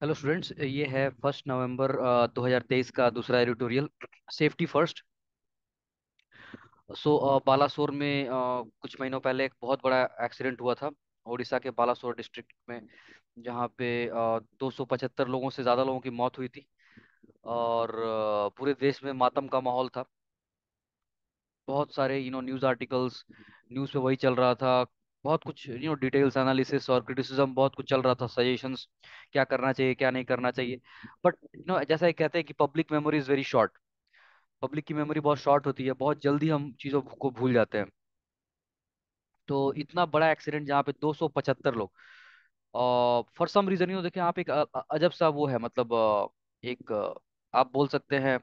Hello students, ये है 1 नवंबर 2023 का दूसरा एडिटोरियल। Safety first. बालासोर में कुछ महीनों पहले एक बहुत बड़ा एक्सीडेंट हुआ था उड़ीसा के बालासोर डिस्ट्रिक्ट में, जहाँ पे 275 लोगों से ज़्यादा लोगों की मौत हुई थी। और पूरे देश में मातम का माहौल था। बहुत सारे न्यूज़ आर्टिकल्स, न्यूज़ पे वही चल रहा था। बहुत कुछ डिटेल्स एनालिसिस और क्रिटिसिज्म, बहुत कुछ चल रहा था, सजेशंस क्या करना चाहिए क्या नहीं करना चाहिए। बट जैसा ये कहते हैं कि public memory is very short. Public की मेमोरी बहुत शॉर्ट होती है, बहुत जल्दी हम चीज़ों को भूल जाते हैं। तो इतना बड़ा एक्सीडेंट जहाँ पे 275 लोग, और फॉर सम रीजन देखिए यहाँ पे एक अजब सा वो है, मतलब एक आप बोल सकते हैं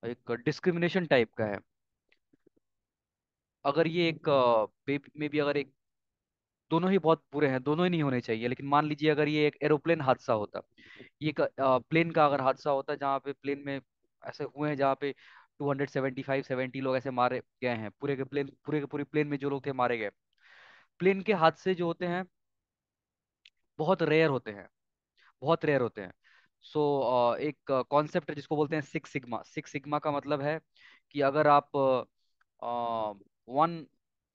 एक डिस्क्रिमिनेशन टाइप का है। अगर ये एक मे बी अगर एक, दोनों ही बहुत बुरे हैं, दोनों ही नहीं होने चाहिए, लेकिन मान लीजिए अगर ये एक एरोप्लेन हादसा होता, ये एक प्लेन का अगर हादसा होता जहाँ पे प्लेन में ऐसे हुए हैं, जहाँ पे 275 70 लोग ऐसे मारे गए हैं, पूरे के प्लेन, पूरे के पूरे प्लेन में जो लोग थे मारे गए। प्लेन के हादसे जो होते हैं बहुत रेयर होते हैं, बहुत रेयर होते हैं। एक कॉन्सेप्ट है जिसको बोलते हैं सिक्स सिग्मा। सिक्स सिग्मा का मतलब है कि अगर आप 1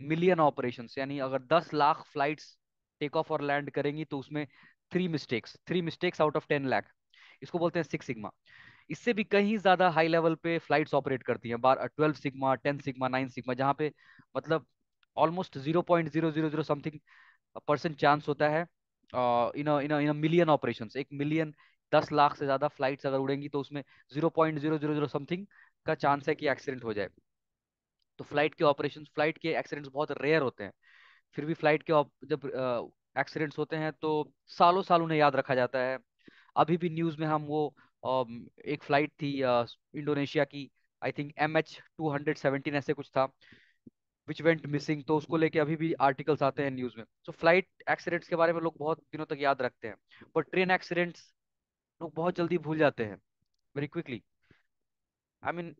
मिलियन ऑपरेशंस, यानी अगर 10 लाख फ्लाइट्स टेक ऑफ और लैंड करेंगी, तो उसमें three mistakes out of 10 lakh, इसको बोलते हैं सिक्स सिग्मा। इससे भी कहीं ज्यादा हाई लेवल पे फ्लाइट्स ऑपरेट करती हैं, बार 12 सिग्मा, 10 सिग्मा, 9 सिग्मा, जहाँ पे मतलब ऑलमोस्ट 0.000 समथिंग परसेंट चांस होता है in million operations. 1 million, 10 lakh से ज्यादा फ्लाइट्स अगर उड़ेंगी तो उसमें 0.000 समथिंग का चांस है कि एक्सीडेंट हो जाए। तो फ्लाइट के एक्सीडेंट्स बहुत रेयर होते हैं। फिर भी फ्लाइट के जब एक्सीडेंट्स होते हैं तो सालों साल उन्हें याद रखा जाता है। अभी भी न्यूज में हम वो एक फ्लाइट थी इंडोनेशिया की, आई थिंक MH217 ऐसे कुछ था, विच वेंट मिसिंग, तो उसको लेके अभी भी आर्टिकल्स आते हैं न्यूज में। तो फ्लाइट एक्सीडेंट्स के बारे में लोग बहुत दिनों तक याद रखते हैं, पर ट्रेन एक्सीडेंट्स लोग बहुत जल्दी भूल जाते हैं, वेरी क्विकली। आई मीन,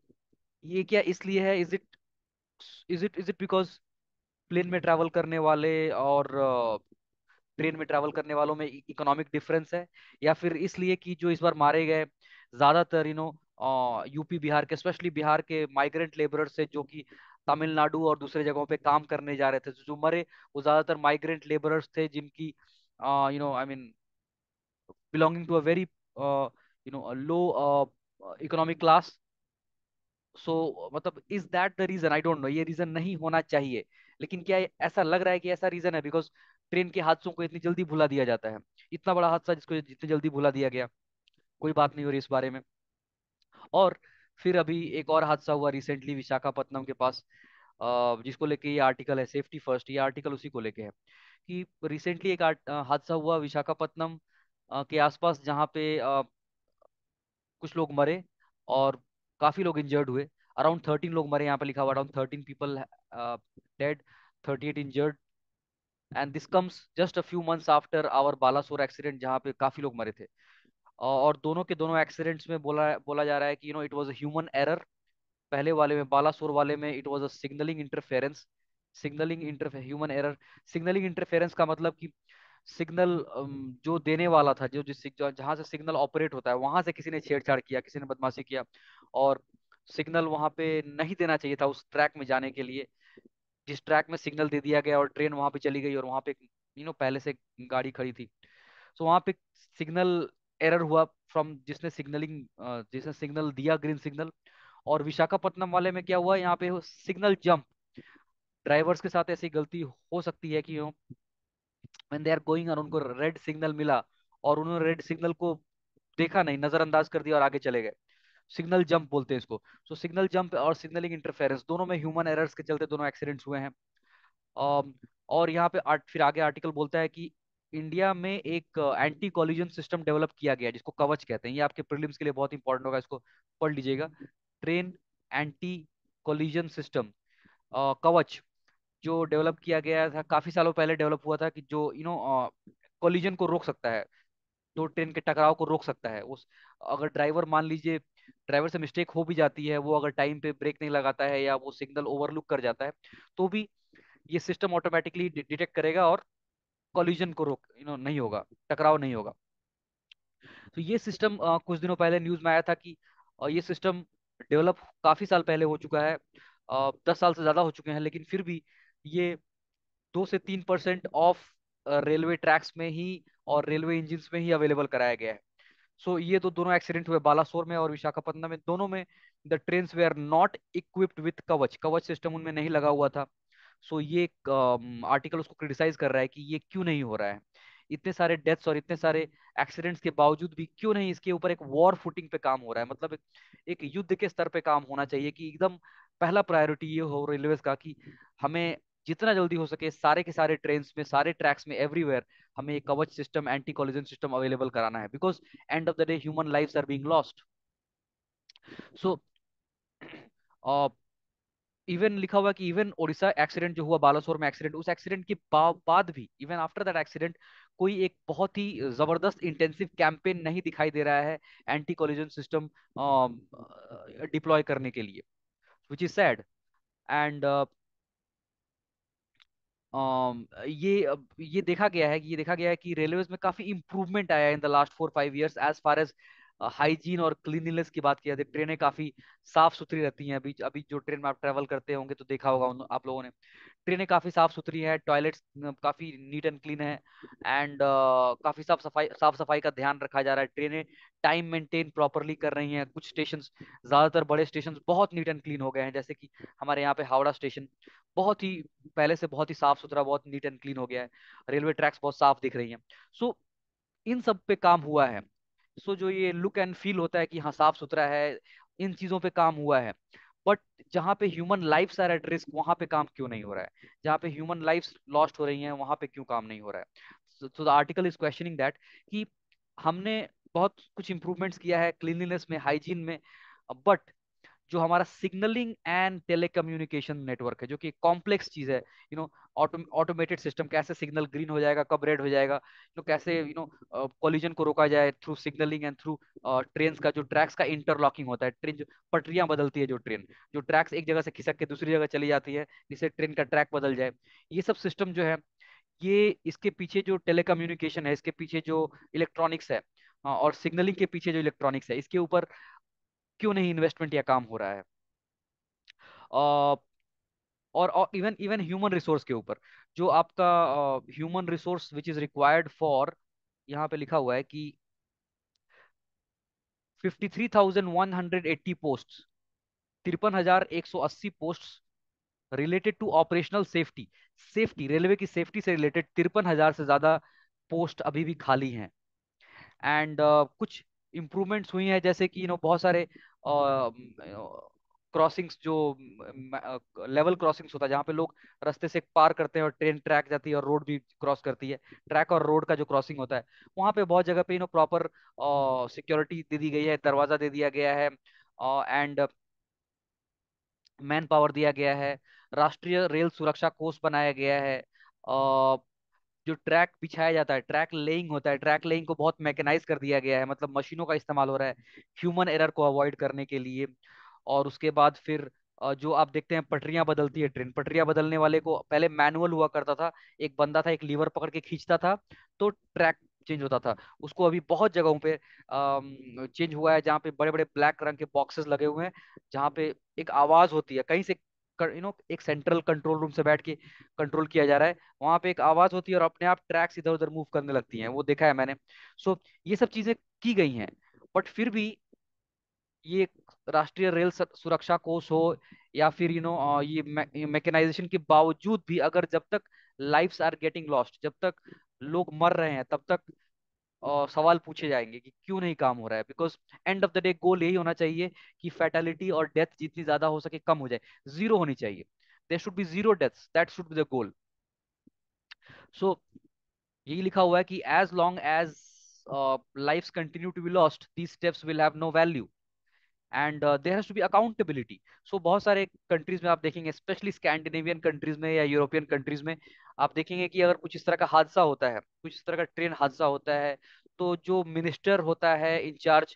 ये क्या इसलिए है? इज इट बिकॉज प्लेन में ट्रैवल करने वाले और ट्रेन में ट्रैवल करने वालों में इकोनॉमिक डिफरेंस है, या फिर इसलिए कि जो इस बार मारे गए ज्यादातर यूपी बिहार के, स्पेशली बिहार के माइग्रेंट लेबरर से, जो कि तमिलनाडु और दूसरे जगहों पे काम करने जा रहे थे, जो मरे वो ज्यादातर माइग्रेंट लेबरर्स थे, जिनकी I mean belonging to a very low economic class. मतलब is that the reason? I don't know, ये रीजन नहीं होना चाहिए, लेकिन क्या ऐसा लग रहा है कि ऐसा रीजन है बिकॉज ट्रेन के हादसों को इतनी जल्दी भुला दिया जाता है। इतना बड़ा हादसा जिसको जितनी जल्दी भुला दिया गया, कोई बात नहीं हो रही इस बारे में। और फिर अभी एक और हादसा हुआ रिसेंटली विशाखापत्तनम के पास, जिसको लेके ये आर्टिकल है, सेफ्टी फर्स्ट। ये आर्टिकल उसी को लेके है कि रिसेंटली एक हादसा हुआ विशाखापत्तनम के आसपास, जहाँ पे कुछ लोग मरे और काफी लोग इंजर्ड हुए। अराउंड 13 लोग मरे, यहाँ पे लिखा हुआ around 13 people dead, 38 injured. And this comes just a few months after our Balasore accident, जहाँ पे काफी लोग मरे थे। और दोनों के दोनों एक्सीडेंट्स में बोला बोला जा रहा है कि it was a human error. पहले वाले में, बालासोर वाले में, it was a signalling interference. Human error. Signalling interference का मतलब कि सिग्नल जो देने वाला था, जहाँ से सिग्नल ऑपरेट होता है, वहां से किसी ने छेड़छाड़ किया, किसी ने बदमाशी किया, और सिग्नल वहां पे नहीं देना चाहिए था उस ट्रैक में जाने के लिए, जिस ट्रैक में सिग्नल दे दिया गया, और ट्रेन वहां पे चली गई, और वहां पे पहले से गाड़ी खड़ी थी। तो वहां पे सिग्नल एरर हुआ फ्रॉम जिसने सिग्नल दिया, ग्रीन सिग्नल। और विशाखापट्टनम वाले में क्या हुआ, यहाँ पे सिग्नल जंप। ड्राइवर्स के साथ ऐसी गलती हो सकती है कि व्हेन दे आर गोइंग, और उनको रेड सिग्नल मिला और उन्होंने रेड सिग्नल को देखा नहीं, नजरअंदाज कर दिया और आगे चले गए। सिग्नल जंप बोलते हैं इसको। सो सिग्नल जंप और सिग्नलिंग इंटरफेरेंस दोनों में ह्यूमन एरर्स के चलते दोनों एक्सीडेंट्स हुए हैं। अम, और यहाँ पे फिर आगे आर्टिकल बोलता है कि इंडिया में एक एंटी कॉलिजन सिस्टम डेवलप किया गया है, जिसको कवच कहते हैं। ये आपके प्रीलिम्स के लिए बहुत इंपॉर्टेंट होगा, इसको पढ़ लीजिएगा। ट्रेन एंटी कॉलिजन सिस्टम, कवच, जो डेवलप किया गया था, काफी सालों पहले डेवलप हुआ था, कि जो कॉलिजन को रोक सकता है, दो ट्रेन के टकराव को रोक सकता है। उस अगर ड्राइवर, मान लीजिए ड्राइवर से मिस्टेक हो भी जाती है, वो अगर टाइम पे ब्रेक नहीं लगाता है या वो सिग्नल ओवरलुक कर जाता है, तो भी ये सिस्टम ऑटोमेटिकली डिटेक्ट करेगा और कॉलिजन को रोक नहीं होगा, टकराव नहीं होगा। तो ये सिस्टम कुछ दिनों पहले न्यूज में आया था कि ये सिस्टम डेवलप काफी साल पहले हो चुका है, 10 साल से ज्यादा हो चुके हैं, लेकिन फिर भी ये 2 से 3% ऑफ रेलवे ट्रैक्स में ही और रेलवे इंजिन्स में ही अवेलेबल कराया गया है। सो ये तो दोनों एक्सीडेंट हुए बालासोर में और विशाखापट्टनम में, दोनों में the trains were not equipped with Kavach, Kavach system उनमें नहीं लगा हुआ था। सो ये आर्टिकल उसको क्रिटिसाइज कर रहा है कि ये क्यों नहीं हो रहा है, इतने सारे डेथ्स और इतने सारे एक्सीडेंट्स के बावजूद भी क्यों नहीं इसके ऊपर एक वॉर फुटिंग पे काम हो रहा है। मतलब एक युद्ध के स्तर पे काम होना चाहिए कि एकदम पहला प्रायोरिटी ये हो रेलवेज का कि हमें जितना जल्दी हो सके सारे के सारे ट्रेन्स में, सारे ट्रैक्स में, एवरीवेयर हमें एक Kavach system, anti collision system available कराना है, because end of the day human lives are being lost. So even लिखा हुआ कि इवन ओडिशा एक्सीडेंट जो हुआ, बालासोर में एक्सीडेंट, उस एक्सीडेंट के बाद भी, इवन आफ्टर दैट एक्सीडेंट, कोई एक बहुत ही जबरदस्त इंटेंसिव कैंपेन नहीं दिखाई दे रहा है एंटी कोलिजन सिस्टम डिप्लॉय करने के लिए, विच इज सैड। एंड ये देखा गया है, कि रेलवेज में काफी इंप्रूवमेंट आया है in the last 4-5 years as far as hygiene और क्लीनलीनेस की बात किया जाए। ट्रेनें काफी साफ सुथरी रहती हैं। अभी अभी जो ट्रेन में आप ट्रेवल करते होंगे तो देखा होगा आप लोगों ने, ट्रेनें काफी साफ सुथरी है, टॉयलेट्स काफी नीट एंड क्लीन है, एंड काफी साफ सफाई का ध्यान रखा जा रहा है। ट्रेनें टाइम मेंटेन प्रॉपरली कर रही हैं। कुछ स्टेशन, ज्यादातर बड़े स्टेशन बहुत नीट एंड क्लीन हो गए हैं, जैसे कि हमारे यहाँ पे हावड़ा स्टेशन बहुत ही पहले से बहुत ही साफ सुथरा, बहुत नीट एंड क्लीन हो गया है। रेलवे ट्रैक्स बहुत साफ दिख रही हैं। सो इन सब पे काम हुआ है। सो जो ये लुक एंड फील होता है कि हाँ साफ सुथरा है, इन चीजों पे काम हुआ है। बट जहाँ पे human lifes are at risk, वहां पे काम क्यों नहीं हो रहा है? जहाँ पे ह्यूमन लाइफ्स लॉस्ट हो रही हैं, वहां पे क्यों काम नहीं हो रहा है? So the article is questioning that कि हमने बहुत कुछ इंप्रूवमेंट्स किया है क्लीनलीनेस में, हाइजीन में, बट जो हमारा सिग्नलिंग एंड टेलीकम्युनिकेशन नेटवर्क है, जो कि कॉम्प्लेक्स चीज है, ऑटोमेटेड सिस्टम, कैसे सिग्नल ग्रीन हो जाएगा, कब रेड हो जाएगा, कैसे कोलिजन को रोका जाए through signalling and through train का, जो ट्रैक्स का इंटरलॉकिंग होता है, ट्रेन जो पटरियां बदलती है, जो ट्रेन, जो ट्रैक्स एक जगह से खिसक के दूसरी जगह चली जाती है, जिससे ट्रेन का ट्रैक बदल जाए, ये सब सिस्टम जो है, ये इसके पीछे जो टेलीकम्युनिकेशन है, इसके पीछे जो इलेक्ट्रॉनिक्स है, और सिग्नलिंग के पीछे जो इलेक्ट्रॉनिक्स है, इसके ऊपर क्यों नहीं इन्वेस्टमेंट या काम हो रहा है? अ, और इवन इवन ह्यूमन रिसोर्स के ऊपर, जो आपका human resource which is required for, यहाँ पे लिखा हुआ है कि 53,180 post, 53,180 post related to operational safety, safety railway की सेफ्टी से रिलेटेड 53,000 से ज्यादा पोस्ट अभी भी खाली हैं। एंड कुछ इम्प्रूवमेंट्स हुई हैं, जैसे कि बहुत सारे क्रॉसिंग्स, जो लेवल क्रॉसिंग्स होता है, जहाँ पे लोग रास्ते से पार करते हैं और ट्रेन ट्रैक जाती है और रोड भी क्रॉस करती है, ट्रैक और रोड का जो क्रॉसिंग होता है, वहाँ पे बहुत जगह पे प्रॉपर सिक्योरिटी दे दी गई है, दरवाजा दे दिया गया है, एंड मैन पावर दिया गया है, राष्ट्रीय रेल सुरक्षा कोष बनाया गया है, जो ट्रैक बिछाया जाता है, ट्रैक लेइंग होता है, ट्रैक लेइंग को बहुत मैकेनाइज कर दिया गया है, मतलब मशीनों का इस्तेमाल हो रहा है ह्यूमन एरर को अवॉइड करने के लिए। और उसके बाद फिर जो आप देखते हैं पटरियां बदलती है ट्रेन, पटरियां बदलने वाले को पहले मैनुअल हुआ करता था, एक बंदा था, एक लीवर पकड़ के खींचता था तो ट्रैक चेंज होता था। उसको अभी बहुत जगहों पे चेंज हुआ है, जहाँ पे बड़े बड़े ब्लैक रंग के बॉक्सेस लगे हुए हैं, जहाँ पे एक आवाज होती है कहीं से, एक सेंट्रल कंट्रोल रूम से बैठ के कंट्रोल किया जा रहा है, वहां पे एक आवाज होती है और अपने आप ट्रैक्स इधर उधर मूव करने लगती हैं, वो देखा है मैंने। सो ये सब चीजें की गई हैं, बट फिर भी ये राष्ट्रीय रेल सुरक्षा कोष हो, या फिर ये मैकेनाइजेशन के बावजूद भी, अगर जब तक लाइफ्स आर गेटिंग लॉस्ट, जब तक लोग मर रहे हैं, तब तक सवाल पूछे जाएंगे कि क्यों नहीं काम हो रहा है। Because end of the day goal यही होना चाहिए कि फैटेलिटी और डेथ जितनी ज्यादा हो सके कम हो जाए, जीरो होनी चाहिए, there should be zero deaths, that should be the goal. So यही लिखा हुआ है कि as long as lifes continue to be lost, these steps will have no value, and there has to be accountability. So बहुत सारे countries में आप देखेंगे, स्पेशली स्कैंडिनेवियन कंट्रीज में या यूरोपियन कंट्रीज में, आप देखेंगे कि अगर कुछ इस तरह का हादसा होता है, कुछ इस तरह का ट्रेन हादसा होता है, तो जो मिनिस्टर होता है इंचार्ज,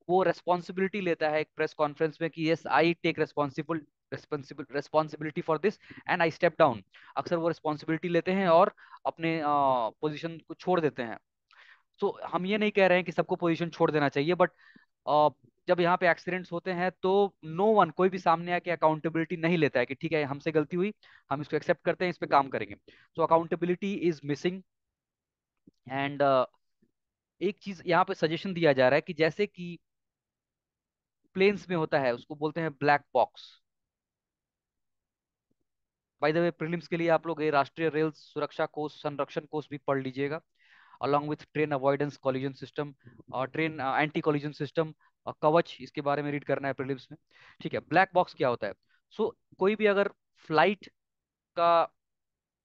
वो रेस्पॉन्सिबिलिटी लेता है एक प्रेस कॉन्फ्रेंस में कि yes I take responsibility for this and I step down. अक्सर वो रिस्पॉन्सिबिलिटी लेते हैं और अपने पोजीशन को छोड़ देते हैं। सो हम ये नहीं कह रहे हैं कि सबको पोजीशन छोड़ देना चाहिए, बट जब यहाँ पे एक्सीडेंट्स होते हैं तो नो वन, कोई भी सामने आके अकाउंटेबिलिटी नहीं लेता है कि ठीक है हमसे गलती हुई, हम इसको एक्सेप्ट करते हैं, इस पे काम करेंगे। तो अकाउंटेबिलिटी इज मिसिंग। एंड एक चीज यहाँ पे सजेशन दिया जा रहा है कि जैसे कि प्लेन्स में होता है, उसको बोलते हैं black box. By the way, prelims के लिए आप लोग ये राष्ट्रीय रेल सुरक्षा कोष संरक्षण कोष भी पढ़ लीजिएगा, along with train avoidance collision system और ट्रेन एंटी कॉलिजन सिस्टम, कवच, इसके बारे में रीड करना है प्रीलिम्स में। ठीक है, ब्लैक बॉक्स क्या होता है? कोई भी अगर फ्लाइट का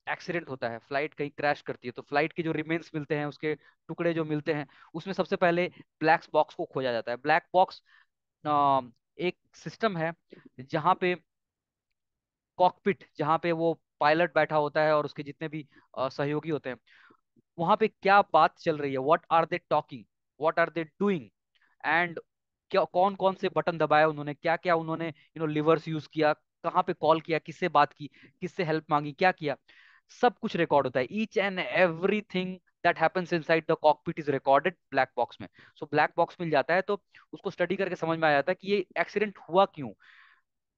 एक्सीडेंट होता है, फ्लाइट कहीं क्रैश करती है, तो फ्लाइट के जो रिमेन्स मिलते हैं, उसके टुकड़े जो मिलते हैं, उसमें सबसे पहले ब्लैक बॉक्स को खोजा जाता है। ब्लैक बॉक्स एक सिस्टम है जहाँ पे कॉकपिट, जहाँ पे वो पायलट बैठा होता है और उसके जितने भी सहयोगी होते हैं, वहां पे क्या बात चल रही है, what are they talking, what are they doing, and क्या कौन कौन से बटन दबाए उन्होंने, क्या क्या उन्होंने लिवर्स यूज किया, कहाँ पे कॉल किया, किससे बात की, किससे हेल्प मांगी, क्या किया, सब कुछ रिकॉर्ड होता है। Each and everything that happens inside the cockpit is recorded black box में। ब्लैक बॉक्स मिल जाता है तो उसको स्टडी करके समझ में आ जाता है कि ये एक्सीडेंट हुआ क्यों,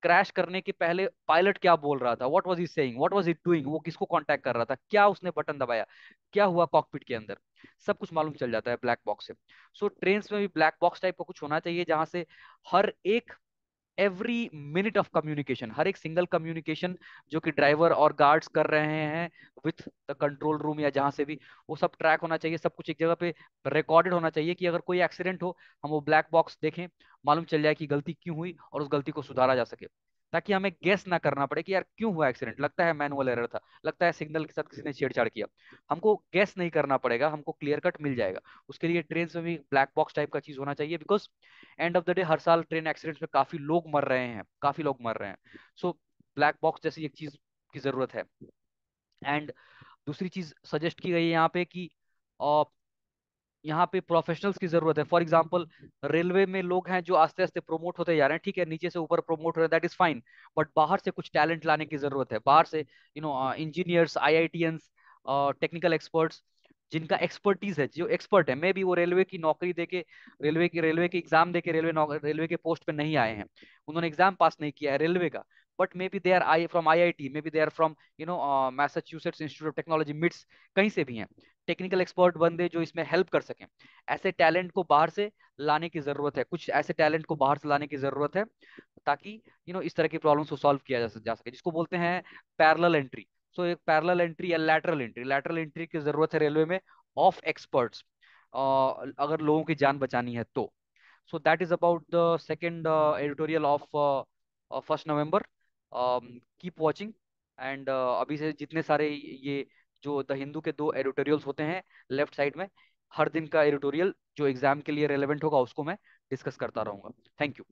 क्रैश करने के पहले पायलट क्या बोल रहा था, what was he saying, what was he doing, वो किसको कांटेक्ट कर रहा था, क्या उसने बटन दबाया, क्या हुआ कॉकपिट के अंदर, सब कुछ मालूम चल जाता है ब्लैक बॉक्स से। ट्रेन्स में भी ब्लैक बॉक्स टाइप का कुछ होना चाहिए, जहां से हर एक एवरी मिनट ऑफ कम्युनिकेशन, हर एक सिंगल कम्युनिकेशन जो कि ड्राइवर और गार्ड्स कर रहे हैं विथ द कंट्रोल रूम या जहां से भी, वो सब ट्रैक होना चाहिए, सब कुछ एक जगह पे रिकॉर्डेड होना चाहिए, कि अगर कोई एक्सीडेंट हो, हम वो ब्लैक बॉक्स देखें, मालूम चल जाए कि गलती क्यों हुई और उस गलती को सुधारा जा सके, ताकि हमें गेस ना करना पड़े कि यार क्यों हुआ एक्सीडेंट, लगता है मैनुअल एरर था, लगता है सिग्नल के साथ किसी ने छेड़छाड़ किया। हमको गेस नहीं करना पड़ेगा, हमको क्लियर कट मिल जाएगा। उसके लिए ट्रेन में भी ब्लैक बॉक्स टाइप का चीज होना चाहिए, because end of the day हर साल ट्रेन एक्सीडेंट्स में काफी लोग मर रहे हैं, काफी लोग मर रहे हैं। सो ब्लैक बॉक्स जैसी एक चीज की जरूरत है। एंड दूसरी चीज सजेस्ट की गई है यहाँ पे कि यहाँ पे प्रोफेशनल्स की जरूरत है। फॉर एग्जाम्पल, रेलवे में लोग हैं जो आस्ते आस्ते प्रमोट होते जा रहे हैं, ठीक है, नीचे से ऊपर प्रमोट हो रहे हैं, दैट इज फाइन, बट बाहर से कुछ टैलेंट लाने की जरूरत है, बाहर से इंजीनियर्स, आईआईटीएंस, टेक्निकल एक्सपर्ट्स, जिनका एक्सपर्टीज है, जो एक्सपर्ट है, मे बी वो रेलवे की नौकरी देके, रेलवे की एग्जाम देके रेलवे के पोस्ट पे नहीं आए हैं, उन्होंने एग्जाम पास नहीं किया है रेलवे का, but maybe they are I from IIT, maybe they are from Massachusetts Institute of Technology, MITs, कहीं से भी हैं, टेक्निकल एक्सपर्ट बंदे जो इसमें हेल्प कर सकें। ऐसे टैलेंट को बाहर से लाने की जरूरत है, कुछ ऐसे टैलेंट को बाहर से लाने की जरूरत है, ताकि इस तरह की प्रॉब्लम्स को सॉल्व किया जा सके, जिसको बोलते हैं पैरेलल एंट्री। एक पैरेलल एंट्री या लैटरल एंट्री की जरूरत है रेलवे में, ऑफ एक्सपर्ट्स, अगर लोगों की जान बचानी है तो। That is about the second editorial of 1 November. Keep watching. And अभी से जितने सारे ये जो द हिंदू के 2 एडिटोरियल्स होते हैं लेफ्ट साइड में, हर दिन का एडिटोरियल जो एग्जाम के लिए रेलेवेंट होगा उसको मैं डिस्कस करता रहूंगा। Thank you.